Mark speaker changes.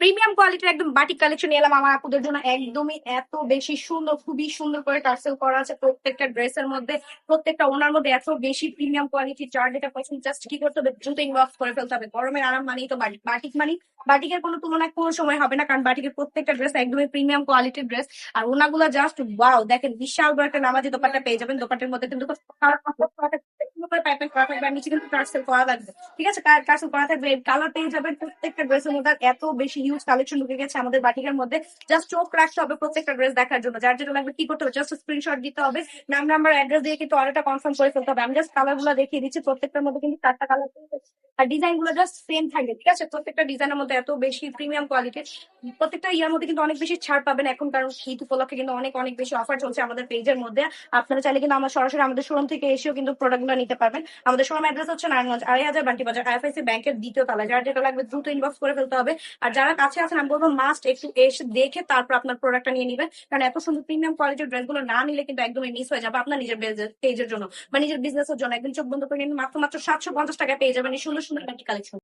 Speaker 1: Premium কোয়ালিটির একদম batik collection এলাম আমার আপুদের জন্য, একদমই এত বেশি সুন্দর, খুবই সুন্দর করে টার্সেল করা আছে প্রত্যেকটা ড্রেসের মধ্যে, প্রত্যেকটা ওনার মধ্যে এত বেশি প্রিমিয়াম কোয়ালিটির। যার যেটা পছন্দ জাস্ট কি করতে হবে, দ্রুত ইনবক্স করে ফেলতে হবে। গরমের আরাম মানেই তো বাটিক, বাটিক মানি বাটিকের কোনো তুলনায় কোনো সময় হবে না, কারণ বাটিকের প্রত্যেকটা ড্রেস একদমই প্রিমিয়াম কোয়ালিটির ড্রেস। আর ওনাগুলো জাস্ট ওয়াও, দেখেন বিশাল বড় একটা নামাজি দোপাট্টা পেয়ে যাবেন। দোপাট্টার মধ্যে কিন্তু পাইপের করা থাকবে, আর নিচে কিন্তু টার্সেল করা থাকবে। ঠিক আছে, টার্সেল করা থাকবে, কালার পেয়ে যাবেন প্রত্যেকটা ড্রেসের মধ্যে। আর এত বেশি হিউজ কালেকশন ঢুকে গেছে আমাদের বাটিকের মধ্যে, জাস্ট চোখ রাখতে হবে প্রত্যেকটা ড্রেস দেখার জন্য। যার যেটা লাগবে কি করতে হবে, জাস্ট স্ক্রিনশট দিতে হবে, নাম নাম্বার অ্যাড্রেস দিয়ে কিন্তু অর্ডারটা কনফার্ম করে ফেলতে হবে। আমি জাস্ট কালার গুলো দেখিয়ে দিচ্ছি, প্রত্যেকটার মধ্যে কিন্তু 4টা কালার, আর ডিজাইন গুলো জাস্ট সেম থাকবে। ঠিক আছে, প্রত্যেকটা ডিজাইনের মধ্যে এত বেশি প্রিমিয়াম কোয়ালিটির। প্রত্যেকটা ইয়ার মধ্যে কিন্তু অনেক বেশি ছাড় পাবেন এখন, কারণ শীত উপলক্ষে কিন্তু অনেক অনেক বেশি অফার চলছে আমাদের পেজের মধ্যে। আপনারা চাইলে কিন্তু আমরা সরাসরি আমাদের শোরুম থেকে এসেও কিন্তু প্রোডাক্ট গুলো নিতে পারবেন। আমাদের শোরুম অ্যাড্রেস হচ্ছে নারায়ণগঞ্জ 2.5 বান্টি বাজার, আইএফআইসি ব্যাংকের দ্বিতীয় তলায়। যার যেটা লাগবে দ্রুত ইনবক্স করে ফেলতে হবে। আর যারা কাছে আছেন আমি বলবো মাস্ট একটু এসে দেখে তারপর আপনার প্রোডাক্টটা নিয়ে নিবেন, কারণ এত সুন্দর প্রিমিয়াম কোয়ালিটির ড্রেসগুলো না নিলে কিন্তু একদমই মিস হয়ে যাবে আপনার নিজের পেজের জন্য বা নিজের বিজনেসের জন্য। একদিন চোখ বন্ধ করে নিন, মাত্র মাত্র 750 টাকায় পেয়ে যাবেন এই সুন্দর সুন্দর একটি কালেকশন।